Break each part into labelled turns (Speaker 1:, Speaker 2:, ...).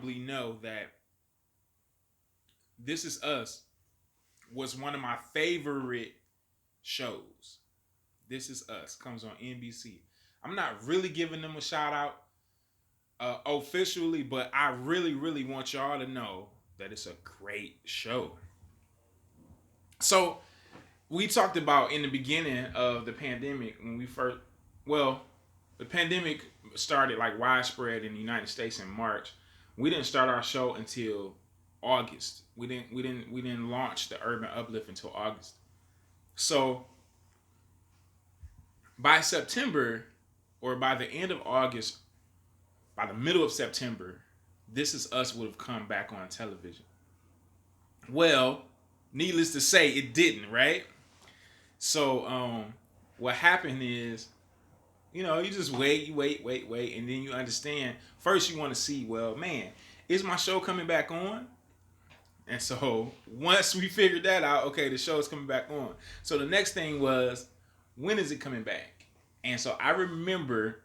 Speaker 1: know that This Is Us was one of my favorite shows. This Is Us comes on NBC. I'm not really giving them a shout out officially, but I really, really want y'all to know that it's a great show. So we talked about in the beginning of the pandemic when we first, well, the pandemic started like widespread in the United States in March. We didn't start our show until August. We didn't launch the Urban Uplift until August. So by September, or by the end of August, by the middle of September, This Is Us would have come back on television. Well, needless to say, it didn't, right? So what happened is, you just wait, you wait, and then you understand. First, you want to see, well, man, is my show coming back on? And so once we figured that out, okay, the show is coming back on. So the next thing was, when is it coming back? And so I remember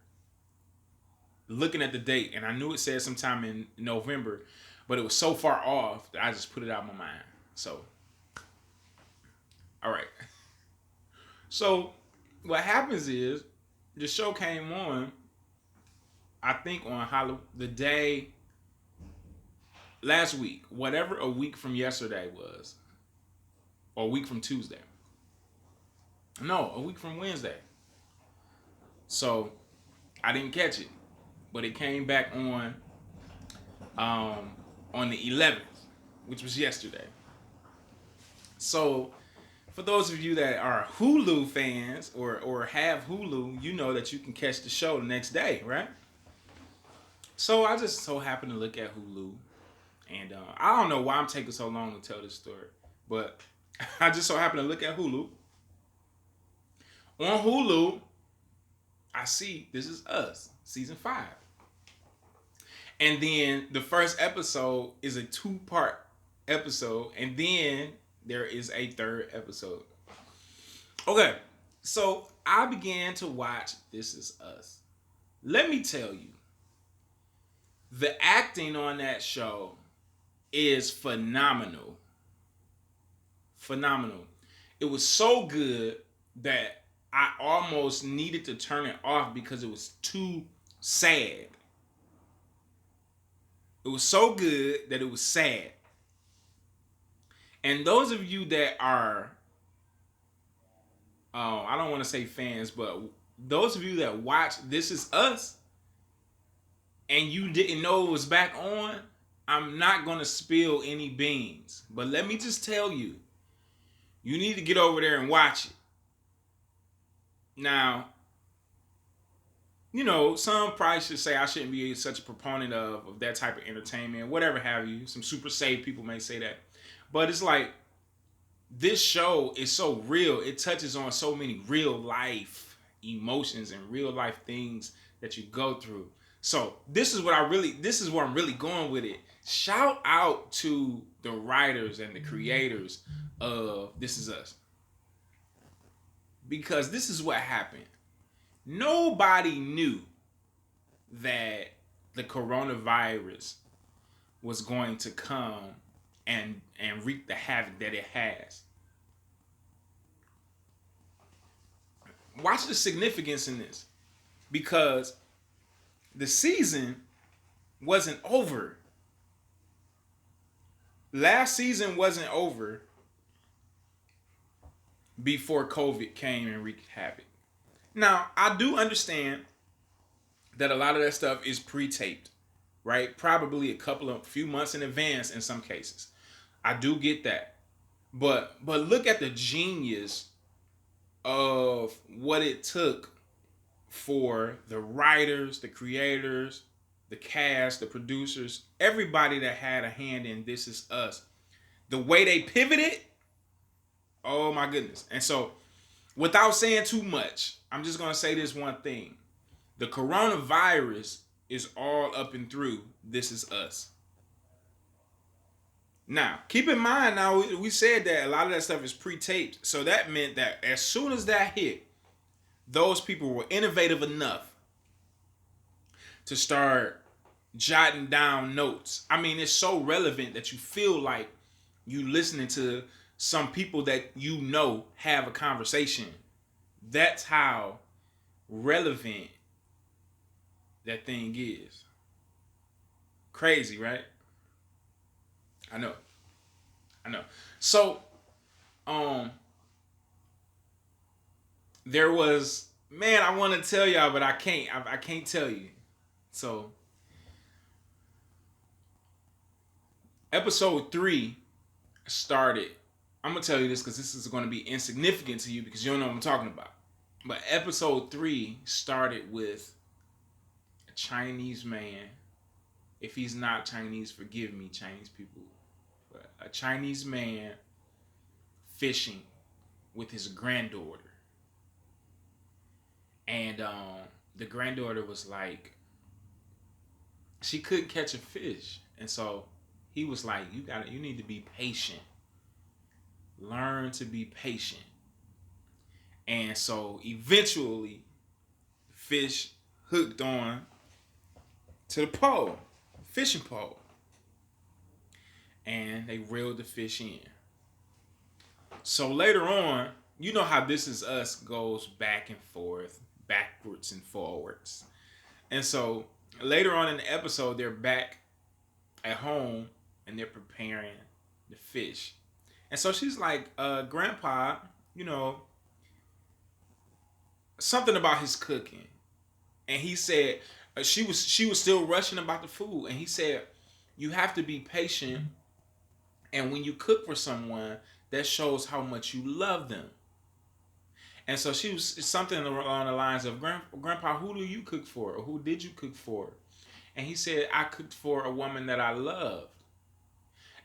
Speaker 1: looking at the date, and I knew it said sometime in November, but it was so far off that I just put it out of my mind. So, all right. So what happens is the show came on, I think on the day last week, whatever a week from yesterday was, or a week from Tuesday. No, a week from Wednesday. So I didn't catch it, but it came back on the 11th, which was yesterday. So for those of you that are Hulu fans or have Hulu, you know that you can catch the show the next day, right? So I just so happened to look at Hulu, and I don't know why I'm taking so long to tell this story, but I just so happened to look at Hulu. On Hulu, I see This Is Us, season 5. And then the first episode is a two-part episode, and then there is a third episode. Okay, so I began to watch This Is Us. Let me tell you, the acting on that show is phenomenal. Phenomenal. It was so good that I almost needed to turn it off because it was too sad. It was so good that it was sad. And those of you that are, I don't want to say fans, but those of you that watch This Is Us and you didn't know it was back on, I'm not going to spill any beans. But let me just tell you, you need to get over there and watch it. Now, some probably should say I shouldn't be such a proponent of that type of entertainment, whatever have you. Some super safe people may say that. But it's like, this show is so real. It touches on so many real life emotions and real life things that you go through. So this is where I'm really going with it. Shout out to the writers and the creators of This Is Us. Because this is what happened. Nobody knew that the coronavirus was going to come and wreak the havoc that it has. Watch the significance in this, because the season wasn't over. Last season wasn't over before COVID came and wreaked havoc. Now, I do understand that a lot of that stuff is pre-taped, right? Probably few months in advance in some cases. I do get that. But look at the genius of what it took for the writers, the creators, the cast, the producers, everybody that had a hand in This Is Us. The way they pivoted, oh my goodness. And so, without saying too much, I'm just going to say this one thing. The coronavirus is all up and through This Is Us. Now, keep in mind, we said that a lot of that stuff is pre-taped. So that meant that as soon as that hit, those people were innovative enough to start jotting down notes. I mean, it's so relevant that you feel like you listening to some people that you know have a conversation. That's how relevant that thing is. Crazy, right? I know. I know. So, um, there was, man, I want to tell y'all, but I can't. I can't tell you. So, episode 3 started. I'm gonna tell you this because this is going to be insignificant to you because you don't know what I'm talking about. But episode 3 started with a Chinese man. If he's not Chinese, forgive me, Chinese people. But a Chinese man fishing with his granddaughter. And the granddaughter was like, she couldn't catch a fish. And so he was like, you need to be patient. Learn to be patient. And so eventually, the fish hooked on to the pole, fishing pole. And they reeled the fish in. So later on, you know how This Is Us goes back and forth, backwards and forwards. And so later on in the episode, they're back at home and they're preparing the fish. And so she's like, Grandpa, you know, something about his cooking. And he said, she was still rushing about the food. And he said, you have to be patient. And when you cook for someone, that shows how much you love them. And so she was something along the lines of, Grandpa, who do you cook for? Or who did you cook for? And he said, I cooked for a woman that I loved.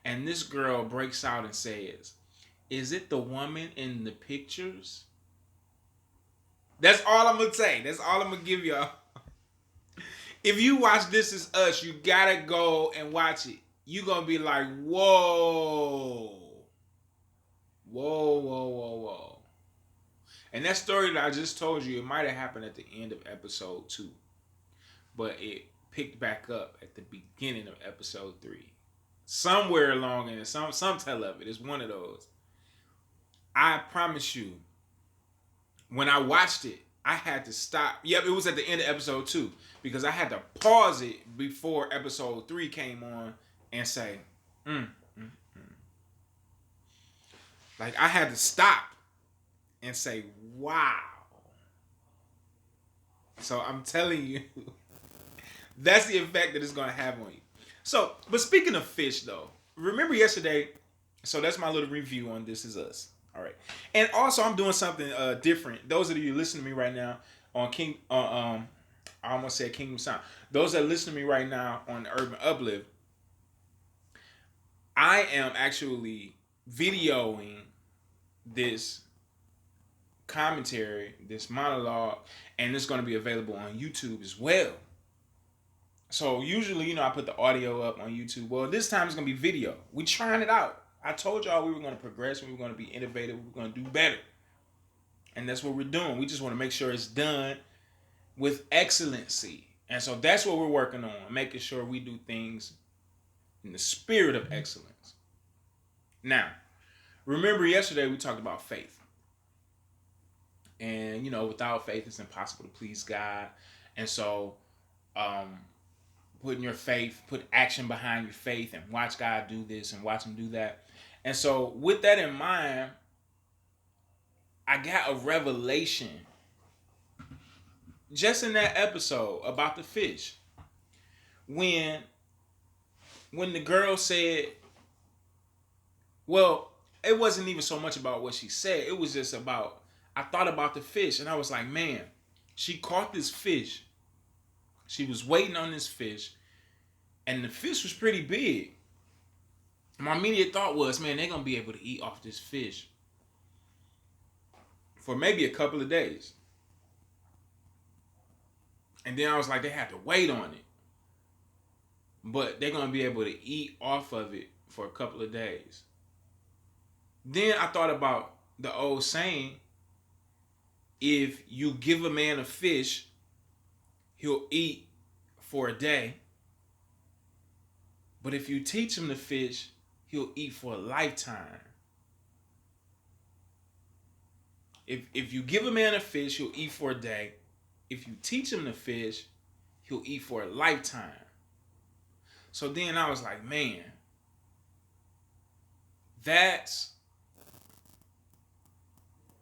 Speaker 1: And this girl breaks out and says, is it the woman in the pictures? That's all I'm going to say. That's all I'm going to give y'all. If you watch This Is Us, you got to go and watch it. You're going to be like, whoa. Whoa, whoa, whoa, whoa. And that story that I just told you, it might have happened at the end of episode 2. But it picked back up at the beginning of episode 3. Somewhere along in it, some tell of it. It's one of those. I promise you, when I watched it, I had to stop. Yep, it was at the end of episode 2. Because I had to pause it before episode 3 came on and say, Like, I had to stop and say, wow. So I'm telling you, that's the effect that it's going to have on you. So, but speaking of fish, though, remember yesterday, so that's my little review on This Is Us. All right. And also, I'm doing something different. Those of you listening to me right now on I almost said Kingdom Sound. Those that listen to me right now on Urban Uplift, I am actually videoing this commentary, this monologue, and it's going to be available on YouTube as well. So usually, I put the audio up on YouTube. Well, this time it's going to be video. We trying it out. I told y'all we were going to progress. We were going to be innovative. We were going to do better. And that's what we're doing. We just want to make sure it's done with excellency. And so that's what we're working on, making sure we do things in the spirit of excellence. Now, remember yesterday we talked about faith. And, without faith, it's impossible to please God. And so, putting your faith, put action behind your faith and watch God do this and watch him do that. And so, with that in mind, I got a revelation just in that episode about the fish. When the girl said, well, it wasn't even so much about what she said. It was just about, I thought about the fish and I was like, man, she caught this fish. She was waiting on this fish and the fish was pretty big. My immediate thought was, man, they're going to be able to eat off this fish for maybe a couple of days. And then I was like, they have to wait on it. But they're going to be able to eat off of it for a couple of days. Then I thought about the old saying, if you give a man a fish, he'll eat for a day. But if you teach him to fish, he'll eat for a lifetime. If you give a man a fish, he'll eat for a day. If you teach him to fish, he'll eat for a lifetime. So then I was like, man, that's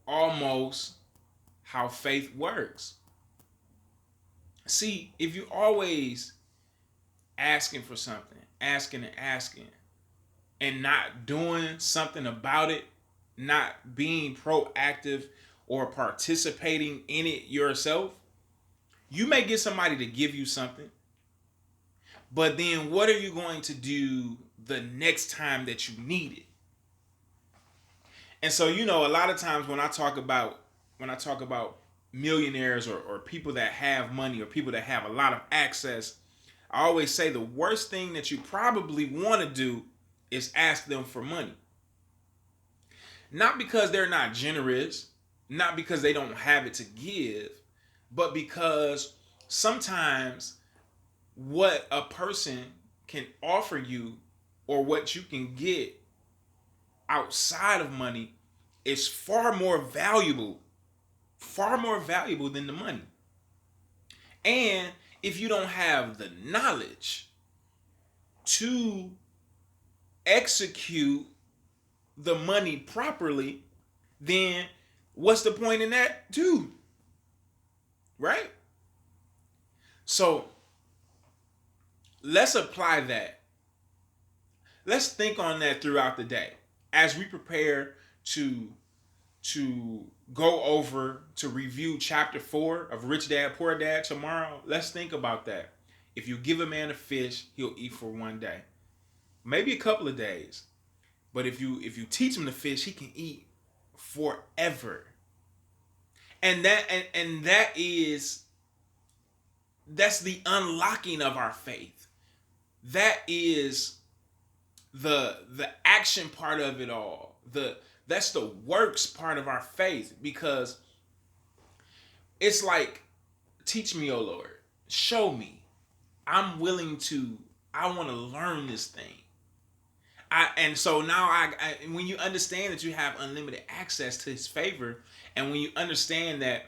Speaker 1: almost how faith works. See, if you're always asking for something, asking, and not doing something about it, not being proactive or participating in it yourself, you may get somebody to give you something, but then what are you going to do the next time that you need it? And so, a lot of times when I talk about millionaires or people that have money or people that have a lot of access, I always say the worst thing that you probably want to do is ask them for money. Not because they're not generous, not because they don't have it to give, but because sometimes what a person can offer you or what you can get outside of money is far more valuable than the money. And if you don't have the knowledge to execute the money properly, then what's the point in that too? Right? So let's apply that. Let's think on that throughout the day as we prepare to go over to review chapter 4 of Rich Dad Poor Dad tomorrow. Let's think about that. If you give a man a fish, he'll eat for one day, maybe a couple of days. But if you teach him to fish, he can eat forever. And that's the unlocking of our faith. That is the action part of it all. That's the works part of our faith, because it's like, teach me, O Lord, show me. I want to learn this thing. And so now when you understand that you have unlimited access to his favor, and when you understand that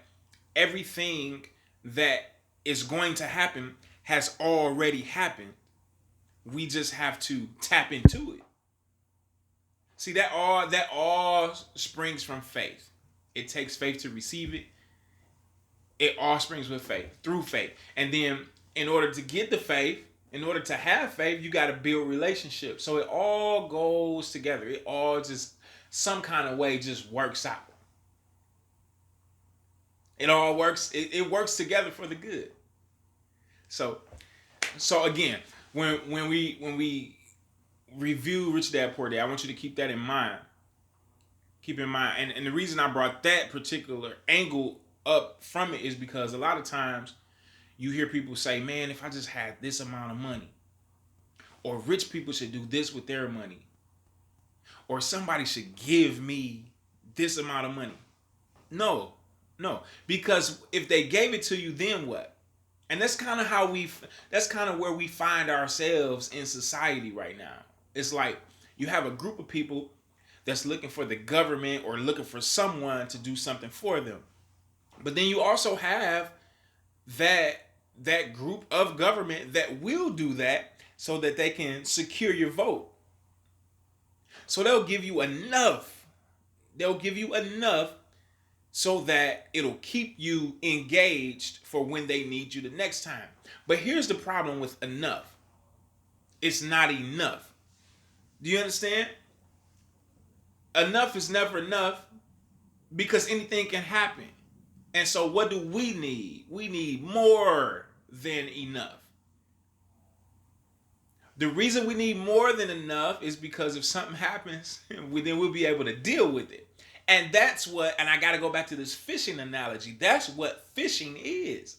Speaker 1: everything that is going to happen has already happened, we just have to tap into it. See, that all springs from faith. It takes faith to receive it. It all springs with faith, through faith. And then in order to get the faith, in order to have faith, you got to build relationships. So it all goes together. It all just some kind of way just works out. It all works. It works together for the good. So again, when we review Rich Dad Poor Dad, I want you to keep that in mind. Keep in mind, and the reason I brought that particular angle up from it is because a lot of times you hear people say, man, if I just had this amount of money, or rich people should do this with their money, or somebody should give me this amount of money. No, because if they gave it to you, then what? And that's kind of where we find ourselves in society right now. It's like you have a group of people that's looking for the government or looking for someone to do something for them. But then you also have that group of government that will do that so that they can secure your vote. So they'll give you enough. So that it'll keep you engaged for when they need you the next time. But here's the problem with enough. It's not enough. Do you understand? Enough is never enough because anything can happen. And so what do we need? We need more than enough. The reason we need more than enough is because if something happens, then we'll be able to deal with it. And and I got to go back to this fishing analogy. That's what fishing is.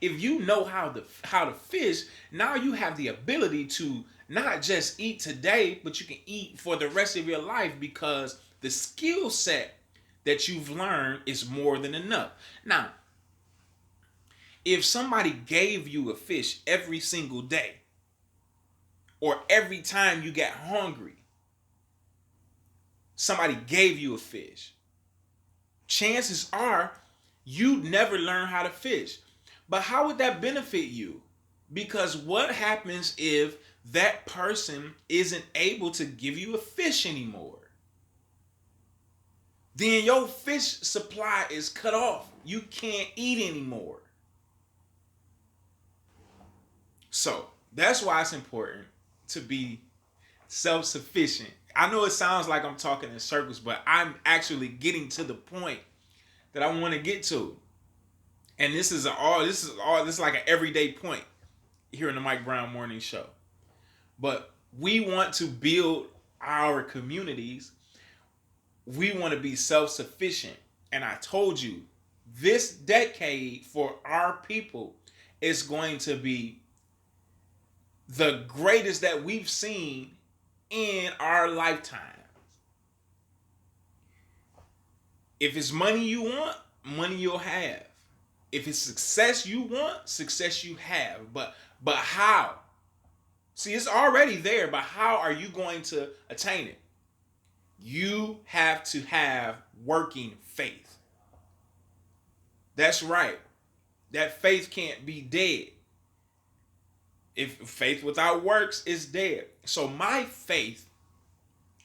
Speaker 1: If you know how to fish, now you have the ability to not just eat today, but you can eat for the rest of your life because the skill set that you've learned is more than enough. Now, if somebody gave you a fish every single day, or every time you got hungry, somebody gave you a fish, chances are you never learn how to fish. But how would that benefit you? Because what happens if that person isn't able to give you a fish anymore? Then your fish supply is cut off. You can't eat anymore. So that's why it's important to be self-sufficient. I know it sounds like I'm talking in circles, but I'm actually getting to the point that I want to get to. And this is like an everyday point here in the Mike Brown Morning Show. But we want to build our communities. We want to be self-sufficient. And I told you, this decade for our people is going to be the greatest that we've seen in our lifetime. If it's money you want, money you'll have. If it's success you want, success you have. But how? See, it's already there, but how are you going to attain it? You have to have working faith. That's right. That faith can't be dead. If faith without works is dead. So my faith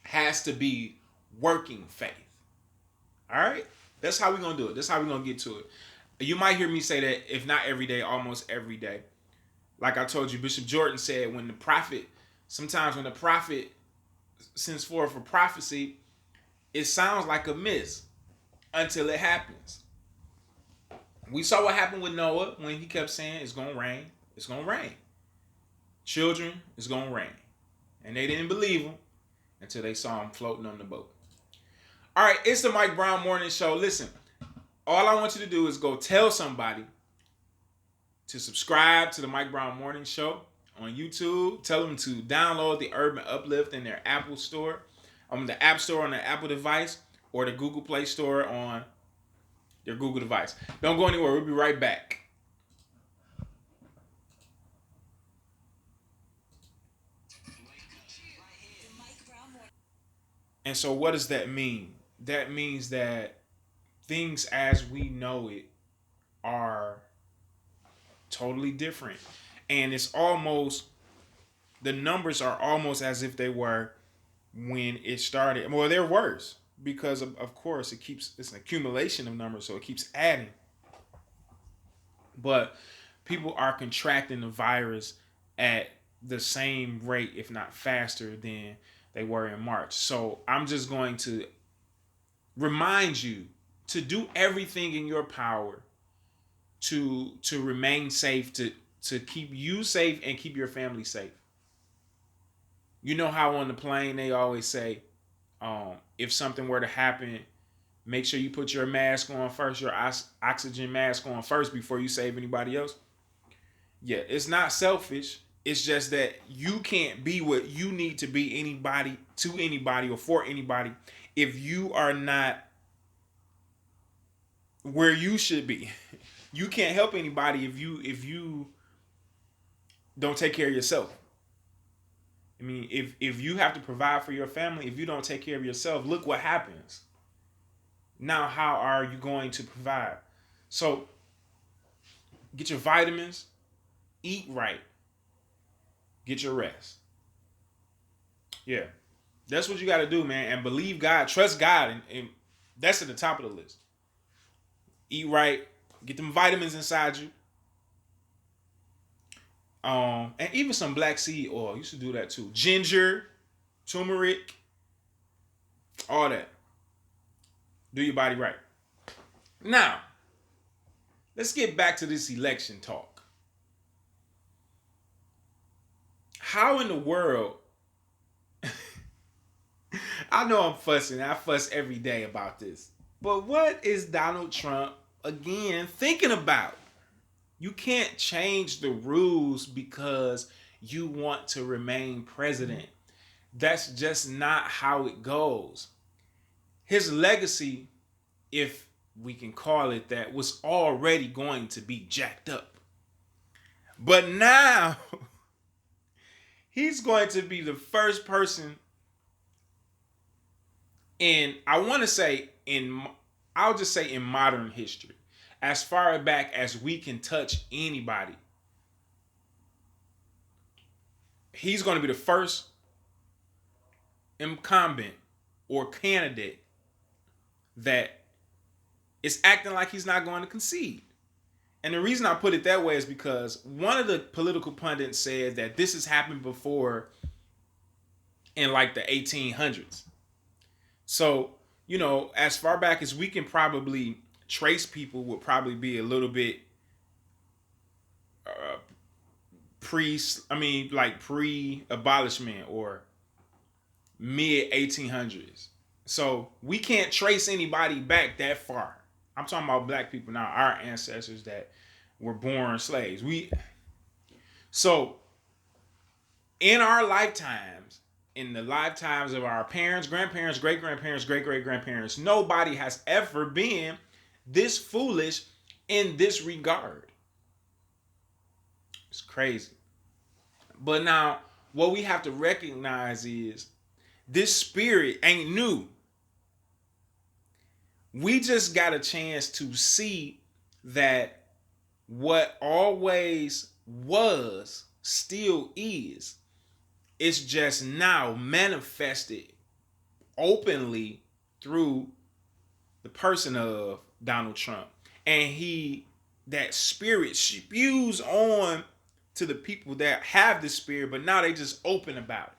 Speaker 1: has to be working faith. All right? That's how we're going to do it. That's how we're going to get to it. You might hear me say that, if not every day, almost every day. Like I told you, Bishop Jordan said sometimes when the prophet sends forth a prophecy, it sounds like a miss until it happens. We saw what happened with Noah when he kept saying, it's going to rain. It's going to rain. Children, it's going to rain. And they didn't believe him until they saw him floating on the boat. All right, it's the Mike Brown Morning Show. Listen, all I want you to do is go tell somebody to subscribe to the Mike Brown Morning Show on YouTube. Tell them to download the Urban Uplift in their Apple Store, the App Store on their Apple device, or the Google Play Store on their Google device. Don't go anywhere. We'll be right back. And so what does that mean? That means that things as we know it are totally different. And it's almost, the numbers are almost as if they were when it started. Well, they're worse because of course it's an accumulation of numbers, so it keeps adding. But people are contracting the virus at the same rate, if not faster, than they were in March. So I'm just going to remind you to do everything in your power to remain safe, to keep you safe and keep your family safe. You know how on the plane they always say, if something were to happen, make sure you put your mask on first, your oxygen mask on first before you save anybody else. Yeah, it's not selfish. It's just that you can't be what you need to be to anybody or for anybody if you are not where you should be. You can't help anybody if you don't take care of yourself. I mean, if you have to provide for your family, if you don't take care of yourself, look what happens. Now, how are you going to provide? So, get your vitamins, eat right, get your rest. Yeah, that's what you got to do, man. And believe God, trust God, and that's at the top of the list. Eat right, get them vitamins inside you. And even some black seed oil. You should do that too. Ginger, turmeric, all that. Do your body right. Now, let's get back to this election talk. How in the world? I know I'm fussing. I fuss every day about this. But what is Donald Trump again thinking about? You can't change the rules because you want to remain president. That's just not how it goes. His legacy, if we can call it that, was already going to be jacked up. But now He's going to be the first person in, I want to say I'll just say in modern history, as far back as we can touch anybody. He's going to be the first incumbent or candidate that is acting like he's not going to concede. And the reason I put it that way is because one of the political pundits said that this has happened before in like the 1800s. So, as far back as we can probably trace people would probably be a little bit pre-abolishment or mid 1800s. So we can't trace anybody back that far. I'm talking about black people now, our ancestors that were born slaves. So in our lifetimes, in the lifetimes of our parents, grandparents, great-grandparents, great-great-grandparents, nobody has ever been this foolish in this regard. It's crazy. But now, what we have to recognize is this spirit ain't new. We just got a chance to see that what always was still is. It's just now manifested openly through the person of Donald Trump. And that spirit spews on to the people that have the spirit, but now they just open about it.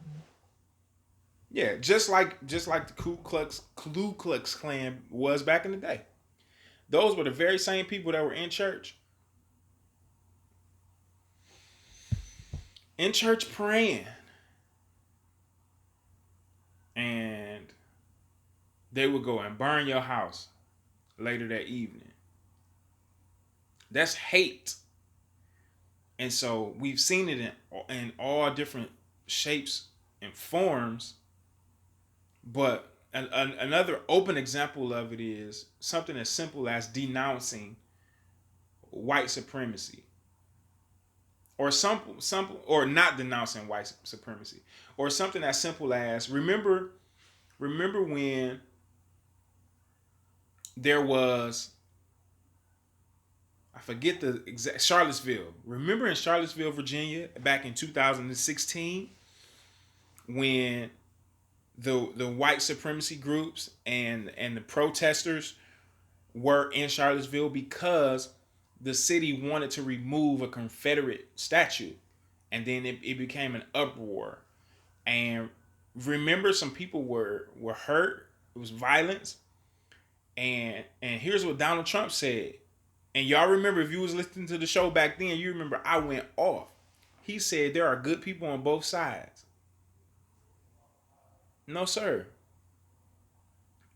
Speaker 1: Yeah, just like the Ku Klux Klan was back in the day. Those were the very same people that were in church praying. And they would go and burn your house later that evening. That's hate. And so we've seen it in all different shapes and forms. But another open example of it is something as simple as denouncing white supremacy. Or or not denouncing white supremacy. Or something as simple as remember when there was, I forget the exact, Charlottesville. Remember in Charlottesville, Virginia, back in 2016, when the white supremacy groups and the protesters were in Charlottesville because the city wanted to remove a Confederate statue, and then it became an uproar. And remember, some people were hurt. It was violence. And here's what Donald Trump said. And y'all remember, if you was listening to the show back then, you remember I went off. He said there are good people on both sides. No, sir.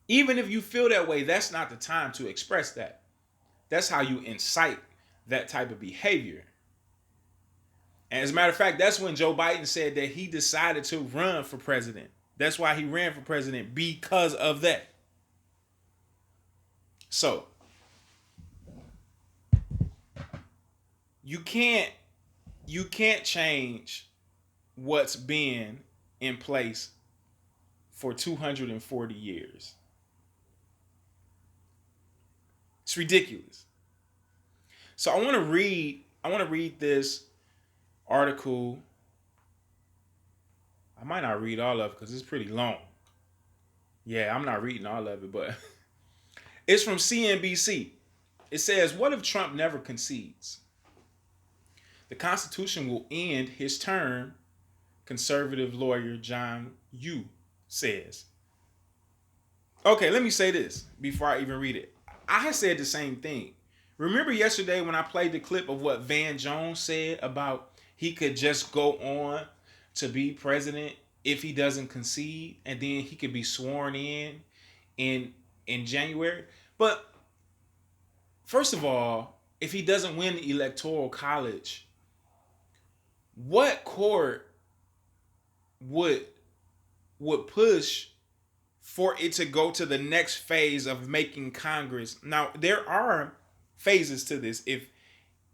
Speaker 1: Even if you feel that way, that's not the time to express that. That's how you incite that type of behavior. And as a matter of fact, that's when Joe Biden said that he decided to run for president. That's why he ran for president, because of that. So, you can't change what's been in place for 240 years. It's ridiculous. So I want to read this article. I might not read all of it because it's pretty long. Yeah, I'm not reading all of it, but it's from CNBC. It says, "What if Trump never concedes? The Constitution will end his term," conservative lawyer John Yoo says. Okay, let me say this before I even read it. I said the same thing. Remember yesterday when I played the clip of what Van Jones said about he could just go on to be president if he doesn't concede, and then he could be sworn in January? But first of all, if he doesn't win the Electoral College, what court would push for it to go to the next phase of making Congress? Now, there are phases to this.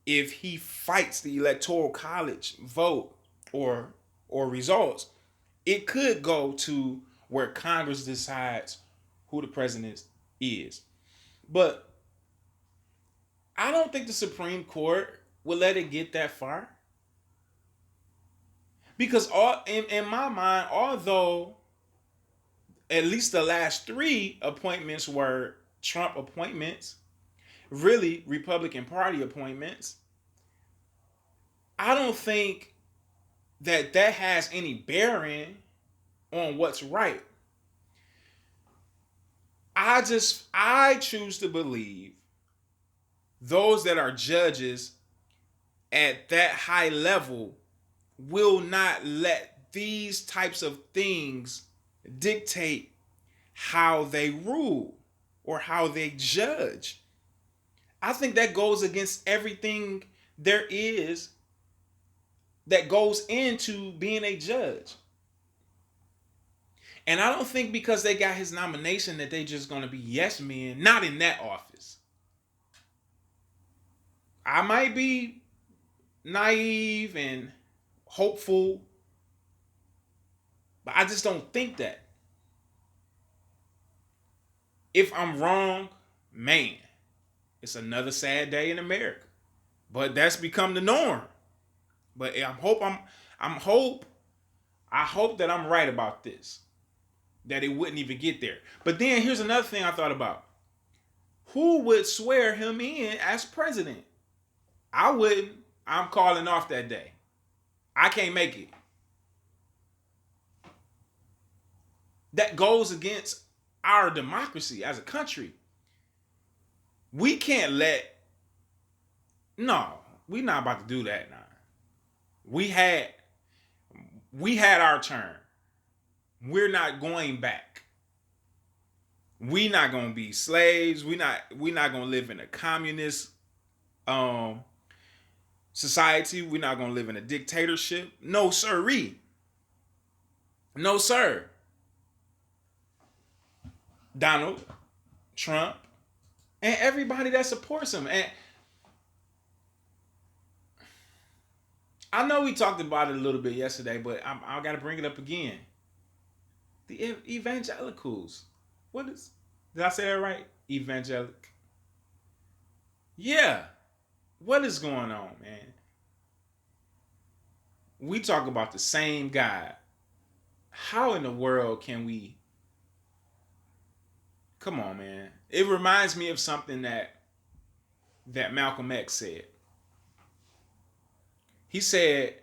Speaker 1: If he fights the Electoral College vote, or or results, it could go to where Congress decides who the president is. But I don't think the Supreme Court will let it get that far. Because in my mind, although at least the last three appointments were Trump appointments, really Republican Party appointments, I don't think that has any bearing on what's right. I choose to believe those that are judges at that high level will not let these types of things dictate how they rule or how they judge. I think that goes against everything there is that goes into being a judge. And I don't think because they got his nomination that they just going to be yes men, not in that office. I might be naive and hopeful, but I just don't think that. If I'm wrong, man, it's another sad day in America. But that's become the norm. But I hope that I'm right about this. That it wouldn't even get there. But then here's another thing I thought about. Who would swear him in as president? I wouldn't. I'm calling off that day. I can't make it. That goes against our democracy as a country. We can't no, we're not about to do that now. We had our turn. We're not going back. We're not going to be slaves. We're not going to live in a communist society. We're not going to live in a dictatorship. No, sirree. No, sir. Donald Trump and everybody that supports him. And I know we talked about it a little bit yesterday, but I got to bring it up again. The evangelicals. Did I say that right? Evangelic. Yeah. What is going on, man? We talk about the same God. How in the world can we? Come on, man. It reminds me of something that Malcolm X said. He said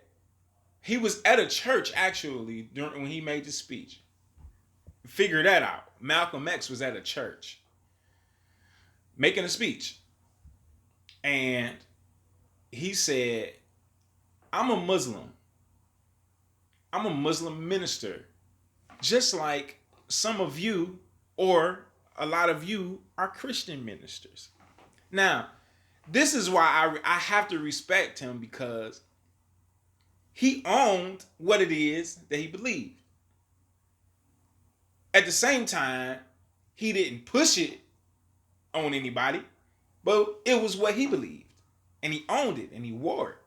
Speaker 1: he was at a church actually when he made the speech. Figure that out. Malcolm X was at a church making a speech. And he said, I'm a Muslim. I'm a Muslim minister. Just like some of you or a lot of you are Christian ministers. Now, this is why I have to respect him, because he owned what it is that he believed. At the same time, he didn't push it on anybody, but it was what he believed. And he owned it and he wore it.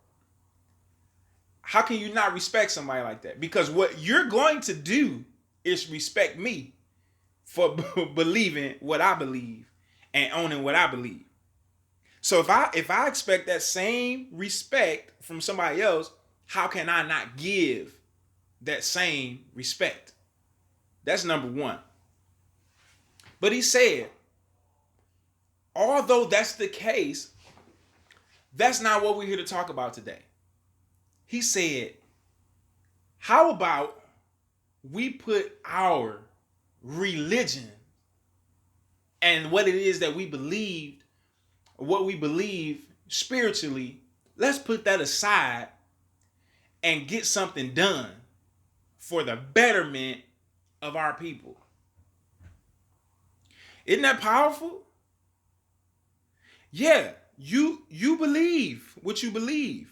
Speaker 1: How can you not respect somebody like that? Because what you're going to do is respect me for believing what I believe and owning what I believe. So if I expect that same respect from somebody else, how can I not give that same respect? That's number one. But he said, although that's the case, that's not what we're here to talk about today. He said, how about we put our religion and what it is that we believed, what we believe spiritually, let's put that aside and get something done for the betterment of our people. Isn't that powerful? Yeah, you believe what you believe.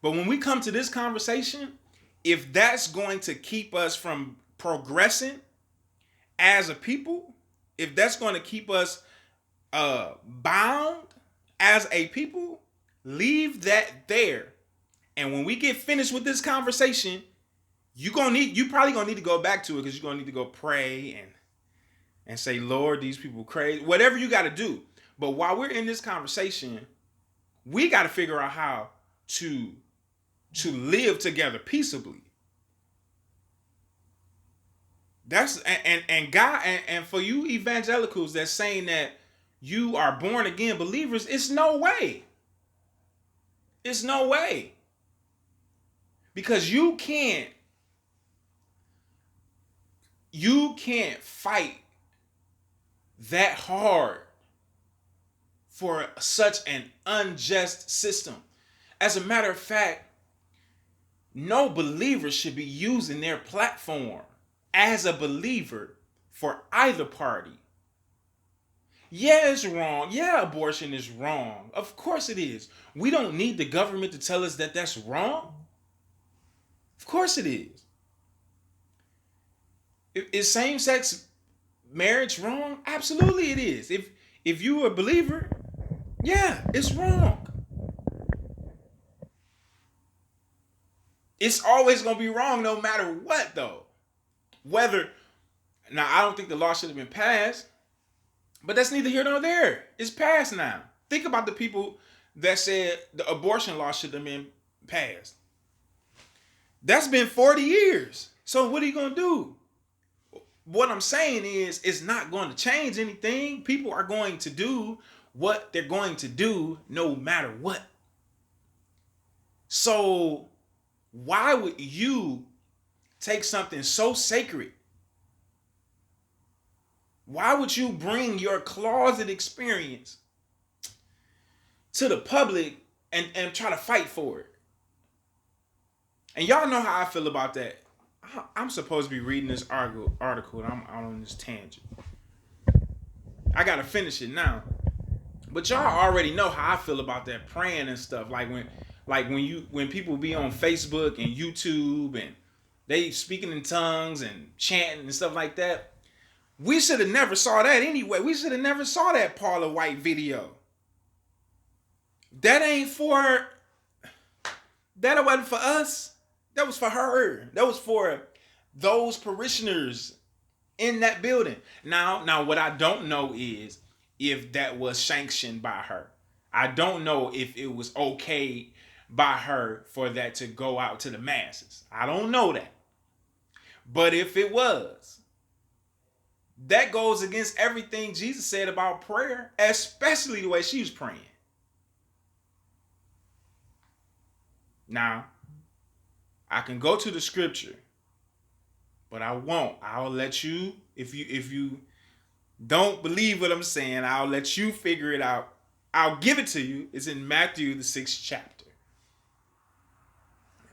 Speaker 1: But when we come to this conversation, if that's going to keep us from progressing as a people, if that's going to keep us bound as a people, leave that there. And when we get finished with this conversation, you probably gonna need to go back to it because you're gonna need to go pray and say, Lord, these people crazy. Whatever you got to do. But while we're in this conversation, we got to figure out how to live together peaceably. That's and God and for you evangelicals that's saying that you are born again believers, it's no way. It's no way. Because you can't fight that hard for such an unjust system. As a matter of fact, no believer should be using their platform as a believer for either party. Yeah, it's wrong. Yeah, abortion is wrong. Of course it is. We don't need the government to tell us that that's wrong. Of course it is. Is same-sex marriage wrong? Absolutely it is. If you're a believer, yeah, it's wrong. It's always going to be wrong no matter what, though. Now, I don't think the law should have been passed, but that's neither here nor there. It's passed now. Think about the people that said the abortion law should have been passed. That's been 40 years. So what are you going to do? What I'm saying is, it's not going to change anything. People are going to do what they're going to do no matter what. So why would you take something so sacred? Why would you bring your closet experience to the public and try to fight for it? And y'all know how I feel about that. I'm supposed to be reading this article and I'm out on this tangent. I gotta finish it now. But y'all already know how I feel about that praying and stuff. Like when people be on Facebook and YouTube and they speaking in tongues and chanting and stuff like that. We should have never saw that anyway. We should have never saw that Paula White video. That wasn't for us. That was for her. That was for those parishioners in that building. Now, what I don't know is if that was sanctioned by her. I don't know if it was okay by her for that to go out to the masses. I don't know that. But if it was, that goes against everything Jesus said about prayer, especially the way she was praying. Now, I can go to the scripture, but I won't. I'll let you, if you don't believe what I'm saying, I'll let you figure it out. I'll give it to you. It's in Matthew, the 6th chapter.